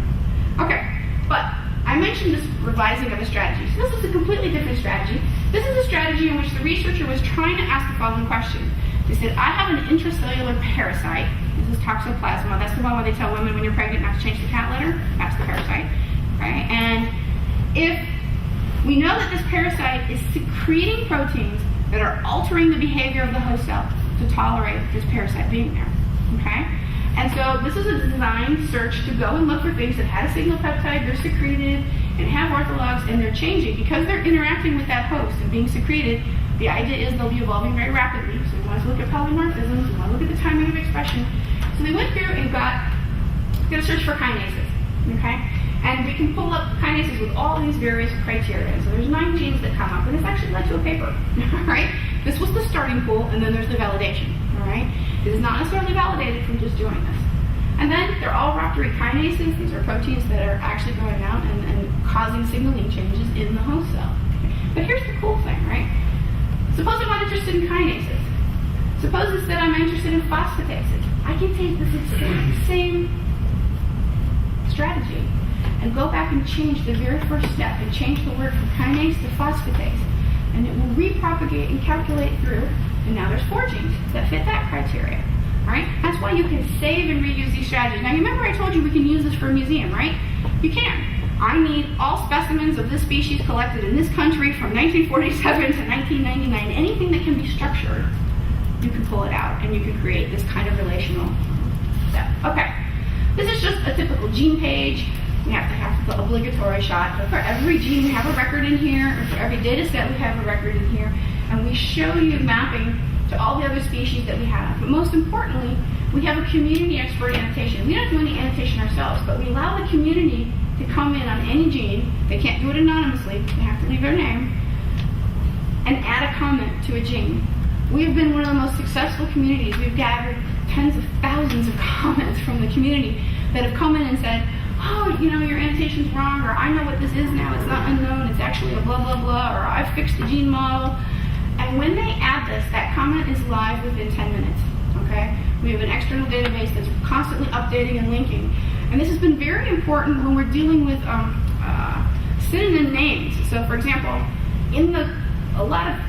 Okay, but I mentioned this revising of a strategy. So this is a completely different strategy. This is a strategy in which the researcher was trying to ask the following question. They said, I have an intracellular parasite. This is toxoplasma. That's the one where they tell women when you're pregnant not to change the cat litter. That's the parasite. Right? And if we know that this parasite is secreting proteins that are altering the behavior of the host cell to tolerate this parasite being there. Okay? And so this is a design search to go and look for things that had a signal peptide, they're secreted, and have orthologs, and they're changing. Because they're interacting with that host and being secreted, the idea is they'll be evolving very rapidly. So we want to look at polymorphisms, we want to look at the timing of expression. So we went through and got a search for kinases, okay? And we can pull up kinases with all these various criteria. So there's 9 genes that come up, and it's actually led to a paper, all right? This was the starting pool, and then there's the validation, all right? It is not necessarily validated from just doing this. And then they're all rhabdoid kinases. These are proteins that are actually going out and causing signaling changes in the host cell. But here's the cool thing, right? Suppose I'm not interested in kinases. Suppose instead I'm interested in phosphatases. I can take this exact same strategy and go back and change the very first step and change the word from kinase to phosphatase. And it will repropagate and calculate through, and now there's 4 genes that fit that criteria. Right? That's why you can save and reuse these strategies. Now, you remember I told you we can use this for a museum, right? You can. I need all specimens of this species collected in this country from 1947 to 1999. Anything that can be structured, you can pull it out and you can create this kind of relational step. Okay. This is just a typical gene page. We have to have the obligatory shot. But for every gene, we have a record in here. And for every data set, we have a record in here. And we show you mapping to all the other species that we have. But most importantly, we have a community expert annotation. We don't do any annotation ourselves, but we allow the community to come in on any gene. They can't do it anonymously. They have to leave their name and add a comment to a gene. We've been one of the most successful communities. We've gathered tens of thousands of comments from the community that have come in and said, oh, you know, your annotation's wrong, or I know what this is now, it's not unknown, it's actually a blah, blah, blah, or I've fixed the gene model. And when they add this, that comment is live within 10 minutes, okay? We have an external database that's constantly updating and linking. And this has been very important when we're dealing with synonym names. So, for example, in a lot of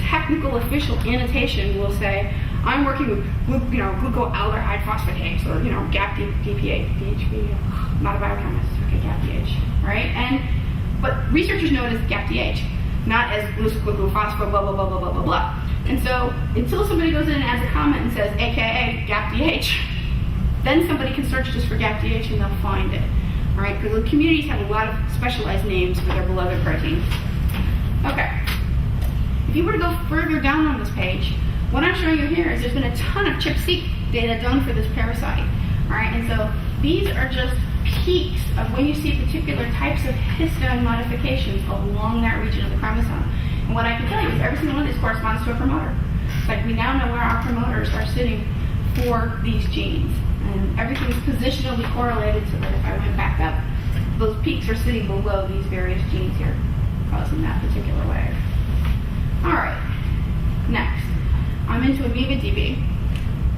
technical official annotation will say, I'm working with glucoaldehyde phosphatase, or, GAPDH, not a biochemist, okay, GAPDH, all right? But researchers know it as GAPDH. Not as glucophospho, blah, blah, blah, blah, blah, blah, blah. And so until somebody goes in and adds a comment and says, AKA GAPDH, then somebody can search just for GAPDH and they'll find it. All right, because the communities have a lot of specialized names for their beloved proteins. Okay. If you were to go further down on this page, what I'm showing you here is there's been a ton of ChIP-seq data done for this parasite. All right, and so these are just peaks of when you see particular types of histone modifications along that region of the chromosome. And what I can tell you is every single one of these corresponds to a promoter. It's like we now know where our promoters are sitting for these genes. And everything's positionally correlated so that if I went back up, those peaks are sitting below these various genes here, causing that particular wave. All right, next, I'm into a BBTV.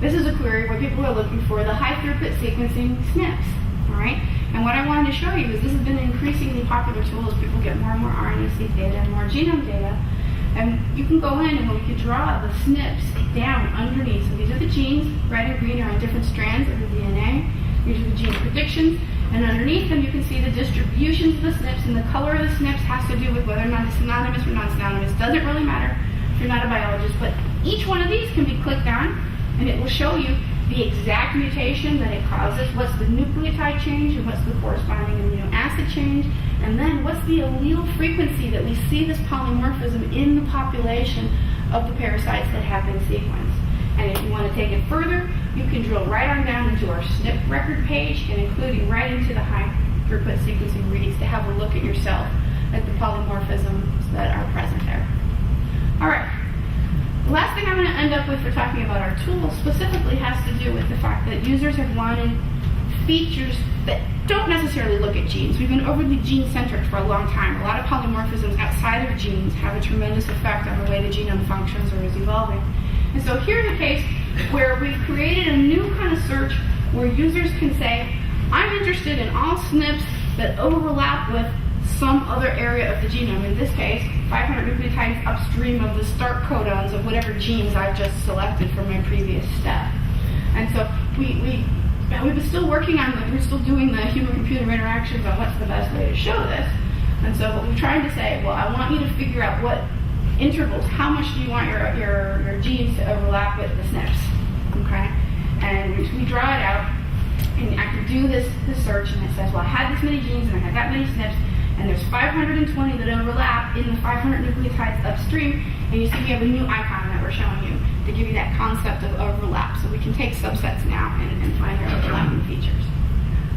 This is a query where people are looking for the high throughput sequencing Snips. All right, and what I wanted to show you is this has been an increasingly popular tool as people get more and more RNA-seq data and more genome data. And you can go in and we can draw the Snips down underneath. So these are the genes, red and green are on different strands of the DNA. These are the gene predictions. And underneath them, you can see the distributions of the Snips, and the color of the Snips has to do with whether or not it's synonymous or non-synonymous. Doesn't really matter if you're not a biologist, but each one of these can be clicked on, and it will show you the exact mutation that it causes, what's the nucleotide change, and what's the corresponding amino acid change, and then what's the allele frequency that we see this polymorphism in the population of the parasites that have been sequenced. And if you want to take it further, you can drill right on down into our SNP record page, and including right into the high throughput sequencing reads to have a look at yourself at the polymorphisms that are present there. All right. The last thing I'm going to end up with for talking about our tool specifically has to do with the fact that users have wanted features that don't necessarily look at genes. We've been overly gene-centric for a long time. A lot of polymorphisms outside of genes have a tremendous effect on the way the genome functions or is evolving. And so here's a case where we've created a new kind of search where users can say, I'm interested in all SNPs that overlap with some other area of the genome. In this case, 500 nucleotides upstream of the start codons of whatever genes I've just selected from my previous step. And so we've been still working on we're still doing the human-computer interactions on what's the best way to show this. And so what we're trying to say, well, I want you to figure out what intervals, how much do you want your genes to overlap with the SNPs, okay? And we draw it out, and I can do this search, and it says, well, I had this many genes, and I had that many SNPs, and there's 520 that overlap in the 500 nucleotides upstream, and you see we have a new icon that we're showing you to give you that concept of overlap. So we can take subsets now and find their overlapping features.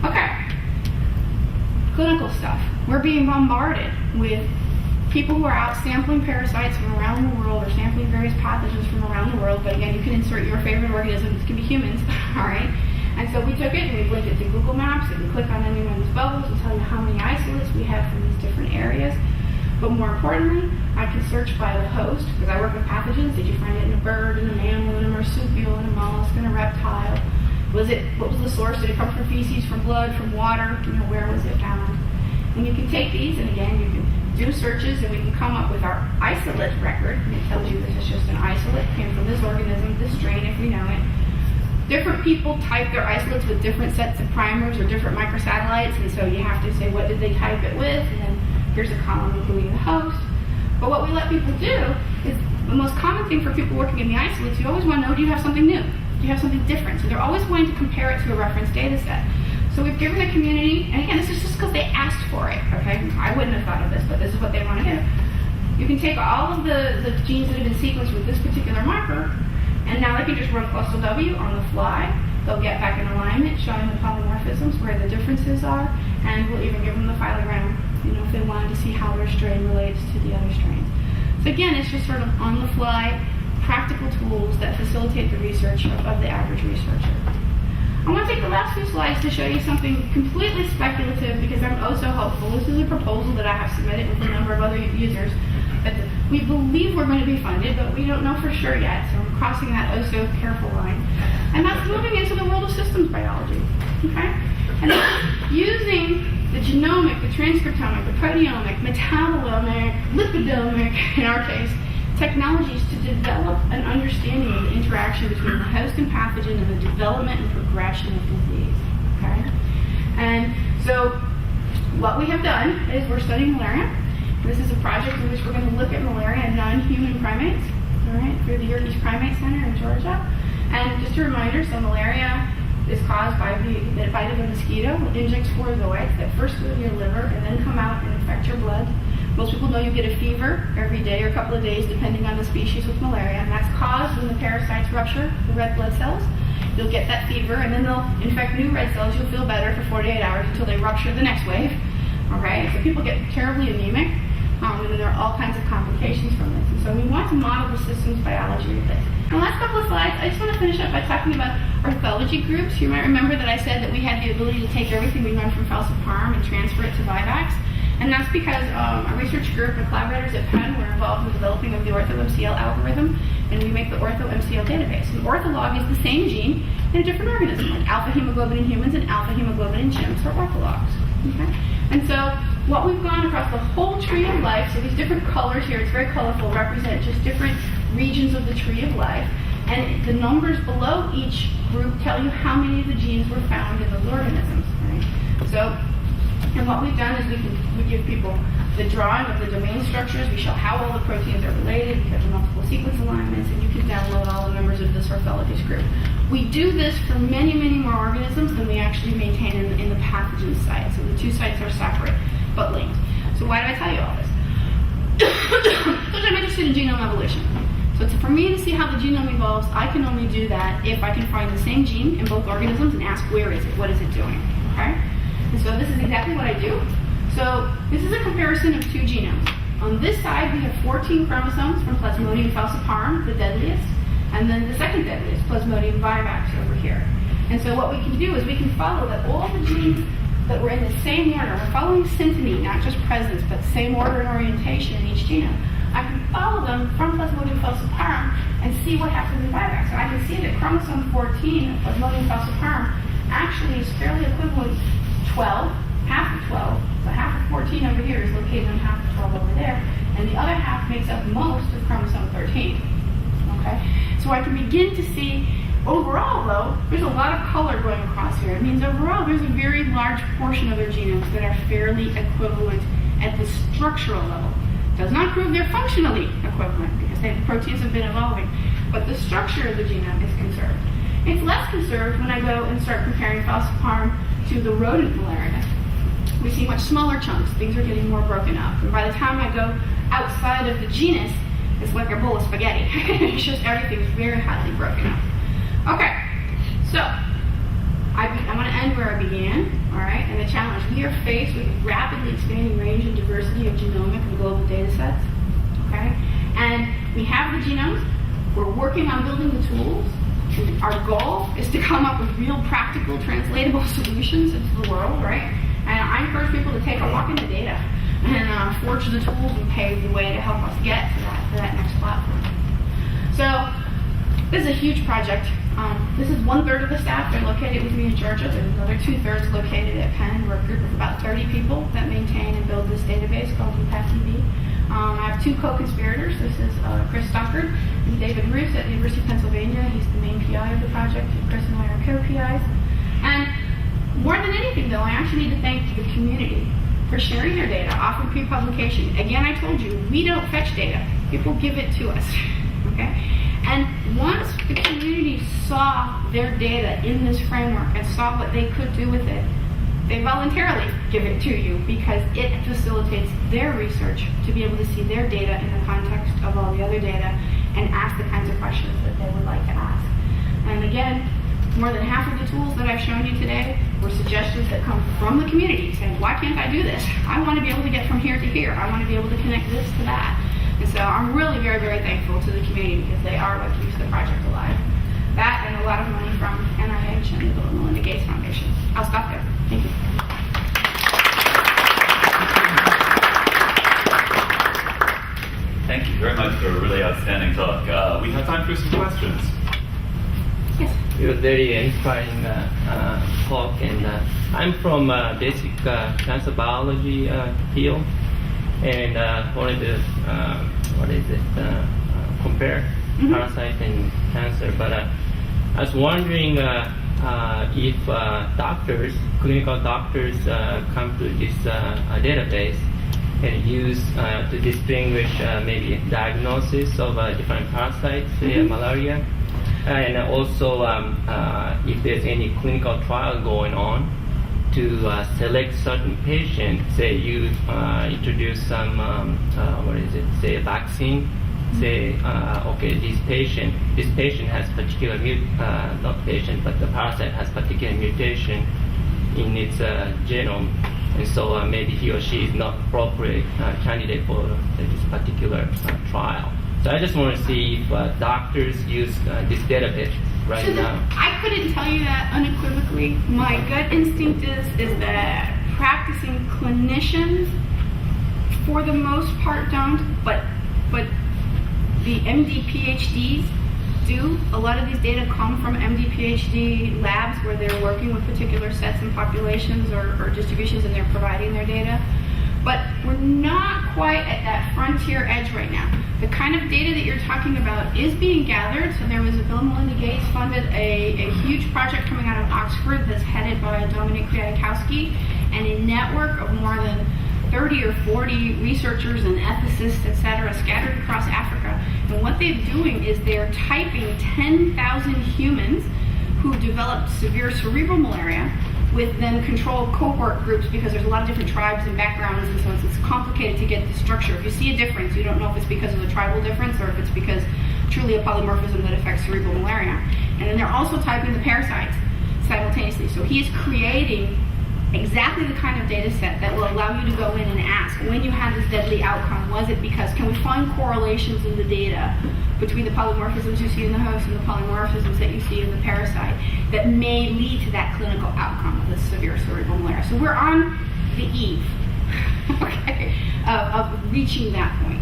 Okay, clinical stuff. We're being bombarded with people who are out sampling parasites from around the world or sampling various pathogens from around the world, but again, you can insert your favorite organisms. It can be humans, all right? And so we took it and we linked it to Google Maps. You can click on any one of these bubbles and tell you how many isolates we have from these different areas. But more importantly, I can search by the host, because I work with pathogens. Did you find it in a bird, in a mammal, in a marsupial, in a mollusk, in a reptile? What was the source? Did it come from feces, from blood, from water? Where was it found? And you can take these, and again, you can do searches, and we can come up with our isolate record. And it tells you this is just an isolate, came from this organism, this strain, if we know it. Different people type their isolates with different sets of primers or different microsatellites, and so you have to say what did they type it with, and then here's a column including the host. But what we let people do is the most common thing for people working in the isolates, you always want to know, do you have something new? Do you have something different? So they're always going to compare it to a reference data set. So we've given the community, and again, this is just because they asked for it, okay? I wouldn't have thought of this, but this is what they want to do. You can take all of the genes that have been sequenced with this particular marker, and now they can just run plus W on the fly. They'll get back in alignment, showing the polymorphisms, where the differences are, and we'll even give them the phylogram, if they wanted to see how their strain relates to the other strains. So again, it's just sort of on-the-fly, practical tools that facilitate the research of the average researcher. I want to take the last few slides to show you something completely speculative, because I'm oh so hopeful. This is a proposal that I have submitted with a number of other users. But we believe we're going to be funded, but we don't know for sure yet, so we're crossing that oh so careful line. And that's moving into the world of systems biology, okay? And that's using the genomic, the transcriptomic, the proteomic, metabolomic, lipidomic, in our case, technologies to develop an understanding of the interaction between the host and pathogen and the development and progression of disease, okay? And so what we have done is we're studying malaria. This is a project in which we're going to look at malaria in non-human primates, all right, through the Yerkes Primate Center in Georgia. And just a reminder, so malaria is caused by the bite of a mosquito. It injects sporozoites that first go to your liver and then come out and infect your blood. Most people know you get a fever every day or a couple of days, depending on the species with malaria, and that's caused when the parasites rupture the red blood cells. You'll get that fever, and then they'll infect new red cells. You'll feel better for 48 hours until they rupture the next wave. All right, so people get terribly anemic. And there are all kinds of complications from this. And so we want to model the systems biology of this. The last couple of slides, I just want to finish up by talking about orthology groups. You might remember that I said that we had the ability to take everything we learned from falciparum and transfer it to Vivax. And that's because a research group of collaborators at Penn were involved in developing of the OrthoMCL algorithm, and we make the OrthoMCL database. An ortholog is the same gene in a different organism, like alpha hemoglobin in humans and alpha hemoglobin in chimps are orthologs. Okay? And so what we've gone across the whole tree of life, so these different colors here, it's very colorful, represent just different regions of the tree of life. And the numbers below each group tell you how many of the genes were found in those organisms. Right? So, and what we've done is we give people the drawing of the domain structures. We show how all the proteins are related because of multiple sequence alignments, and you can download all the members of this orthologous group. We do this for many, many more organisms than we actually maintain in the pathogen site. So the two sites are separate but linked. So why did I tell you all this? Because I'm interested in genome evolution. So for me to see how the genome evolves, I can only do that if I can find the same gene in both organisms and ask where is it, what is it doing, okay? And so this is exactly what I do. So this is a comparison of two genomes. On this side, we have 14 chromosomes from Plasmodium falciparum, the deadliest, and then the second deadliest, Plasmodium vivax over here. And so what we can do is we can follow that all the genes that were in the same order, we're following synteny, not just presence, but same order and orientation in each genome. I can follow them from Plasmodium falciparum and see what happens in vivax. So I can see that chromosome 14 of Plasmodium falciparum actually is fairly equivalent to 12, half of 12. So half of 14 over here is located on half of 12 over there, and the other half makes up most of chromosome 13. Okay? So I can begin to see, overall though, there's a lot of color going across here. It means overall there's a very large portion of their genomes that are fairly equivalent at the structural level. Does not prove they're functionally equivalent because the proteins have been evolving, but the structure of the genome is conserved. It's less conserved when I go and start comparing falciparum to the rodent malaria. We see much smaller chunks. Things are getting more broken up. And by the time I go outside of the genus, it's like a bowl of spaghetti. It's just everything's very highly broken up. Okay, so I'm going to end where I began, all right? And the challenge, we are faced with a rapidly expanding range and diversity of genomic and global data sets, okay? And we have the genomes. We're working on building the tools. And our goal is to come up with real practical translatable solutions into the world, right? And I encourage people to take a walk in the data and forge the tools and pave the way to help us get to that next platform. So this is a huge project. This is 1/3 of the staff. They're located with me in Georgia. There's another 2/3 located at Penn. We're a group of about 30 people that maintain and build this database called BBTV. I have two co-conspirators. This is Chris Stockard and David Roos at the University of Pennsylvania. He's the main PI of the project. Chris and I are co-PIs. And more than anything, though, I actually need to thank the community for sharing their data, often pre-publication. Again, I told you, we don't fetch data. People give it to us, okay? And once the community saw their data in this framework and saw what they could do with it, they voluntarily give it to you because it facilitates their research to be able to see their data in the context of all the other data and ask the kinds of questions that they would like to ask. And again, more than half of the tools that I've shown you today were suggestions that come from the community saying, why can't I do this? I want to be able to get from here to here. I want to be able to connect this to that. And so I'm really very, very thankful to the community because they are what keeps the project alive. That and a lot of money from NIH and the Bill and Melinda Gates Foundation. I'll stop there. Thank you. Thank you very much for a really outstanding talk. We have time for some questions. Yes. It was very inspiring talk, and I'm from basic cancer biology field, and wanted to compare parasite and cancer. But I was wondering if doctors, clinical doctors, come to this database and use to distinguish maybe diagnosis of different parasites, say malaria. And also, if there's any clinical trial going on to select certain patient, say you introduce some, say a vaccine, say, okay, this patient has particular, not patient, but the parasite has particular mutation in its genome, and so maybe he or she is not appropriate candidate for this particular trial. So I just want to see if doctors use this database right now. I couldn't tell you that unequivocally. My gut instinct is that practicing clinicians, for the most part, don't, but the MD PhDs do. A lot of these data come from MD PhD labs where they're working with particular sets and populations or distributions, and they're providing their data. But we're not quite at that frontier edge right now. The kind of data that you're talking about is being gathered. So there was a Bill and Melinda Gates funded a huge project coming out of Oxford that's headed by Dominic Kwiatkowski, and a network of more than 30 or 40 researchers and ethicists, etc., scattered across Africa. And what they're doing is they're typing 10,000 humans who developed severe cerebral malaria with then controlled cohort groups, because there's a lot of different tribes and backgrounds, and so it's complicated to get the structure. If you see a difference, you don't know if it's because of the tribal difference or if it's because truly a polymorphism that affects cerebral malaria. And then they're also typing the parasites simultaneously. So he is creating exactly the kind of data set that will allow you to go in and ask, when you had this deadly outcome, was it because, can we find correlations in the data between the polymorphisms you see in the host and the polymorphisms that you see in the parasite that may lead to that clinical outcome of the severe cerebral malaria. So we're on the eve okay, of reaching that point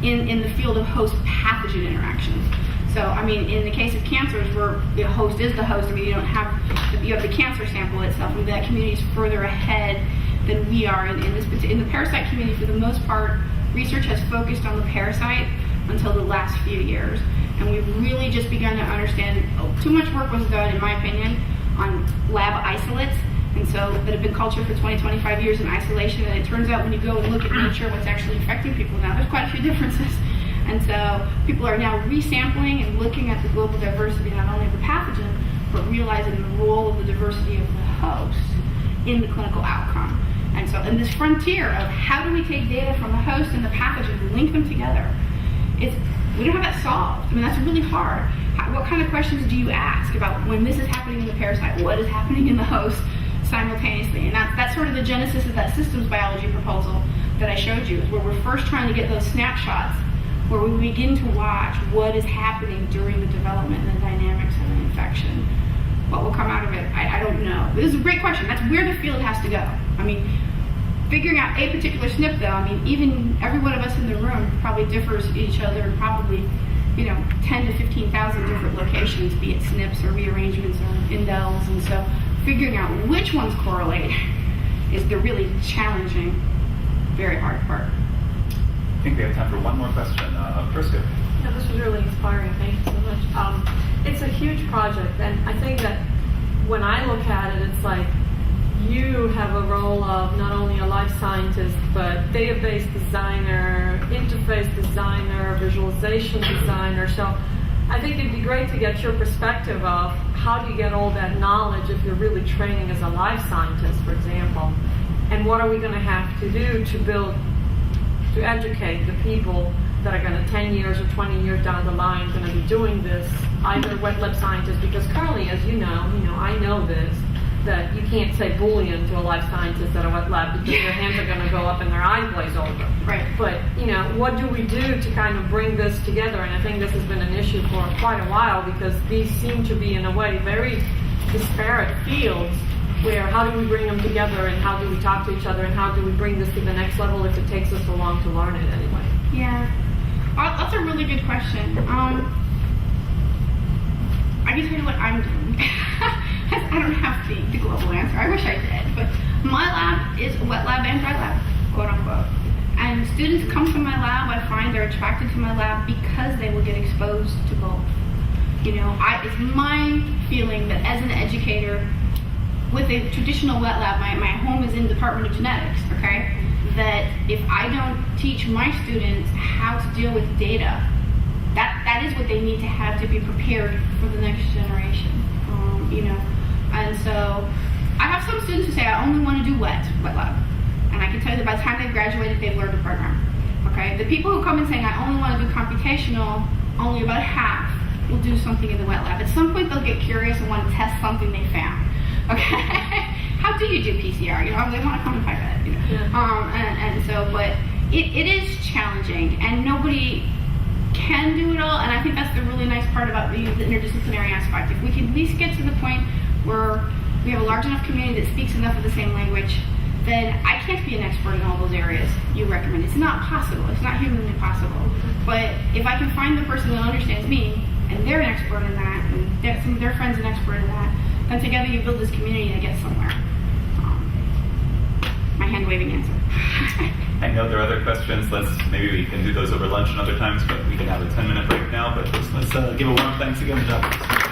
in the field of host pathogen interactions. So, I mean, in the case of cancers, where the host is the host, I mean, you have the cancer sample itself, and that community is further ahead than we are. In the parasite community, for the most part, research has focused on the parasite until the last few years. And we've really just begun to understand, too much work was done, in my opinion, on lab isolates, and so that have been cultured for 20, 25 years in isolation, and it turns out when you go and look at nature, what's actually affecting people now, there's quite a few differences. And so people are now resampling and looking at the global diversity, not only of the pathogen, but realizing the role of the diversity of the host in the clinical outcome. And so in this frontier of how do we take data from the host and the pathogen and link them together, we don't have that solved. I mean, that's really hard. What kind of questions do you ask about when this is happening in the parasite, what is happening in the host simultaneously? And that's sort of the genesis of that systems biology proposal that I showed you, is where we're first trying to get those snapshots where we begin to watch what is happening during the development and the dynamics of an infection. What will come out of it, I don't know. This is a great question. That's where the field has to go. I mean, figuring out a particular SNP, though, I mean, even every one of us in the room probably differs each other in probably, 10 to 15,000 different locations, be it SNPs or rearrangements or indels, and so figuring out which ones correlate is the really challenging, very hard part. I think we have time for one more question. Prisca. Yeah, this was really inspiring. Thank you so much. It's a huge project, and I think that when I look at it, it's like you have a role of not only a life scientist, but database designer, interface designer, visualization designer. So I think it'd be great to get your perspective of how do you get all that knowledge if you're really training as a life scientist, for example, and what are we going to have to do to educate the people that are going to 10 years or 20 years down the line going to be doing this, either wet lab scientists, because currently, as you know, I know this, that you can't say Boolean to a life scientist at a wet lab because their hands are going to go up and their eyes glaze over. Right. But, what do we do to kind of bring this together? And I think this has been an issue for quite a while, because these seem to be, in a way, very disparate fields, where how do we bring them together, and how do we talk to each other, and how do we bring this to the next level if it takes us so long to learn it anyway? Yeah, that's a really good question. I can tell you what I'm doing. I don't have the global answer. I wish I did, but my lab is a wet lab and dry lab, quote unquote. And students come to my lab, I find they're attracted to my lab because they will get exposed to both. It's my feeling that as an educator, with a traditional wet lab, my home is in the Department of Genetics, okay? That if I don't teach my students how to deal with data, that is what they need to have to be prepared for the next generation, And so I have some students who say, I only want to do wet lab. And I can tell you that by the time they've graduated, they've learned the program, okay? The people who come and saying, I only want to do computational, only about half will do something in the wet lab. At some point, they'll get curious and want to test something they found. Okay, how do you do PCR? They want to come and find that. And so, but it is challenging, and nobody can do it all. And I think that's the really nice part about the interdisciplinary aspect. If we can at least get to the point where we have a large enough community that speaks enough of the same language, then I can't be an expert in all those areas you recommend. It's not possible. It's not humanly possible. But if I can find the person that understands me, and they're an expert in that, and some of their friends an expert in that, then together you build this community and get somewhere. My hand-waving answer. Thank know there are other questions. Maybe we can do those over lunch and other times, but we can have a 10-minute break now. But let's give a warm thanks again to Dr.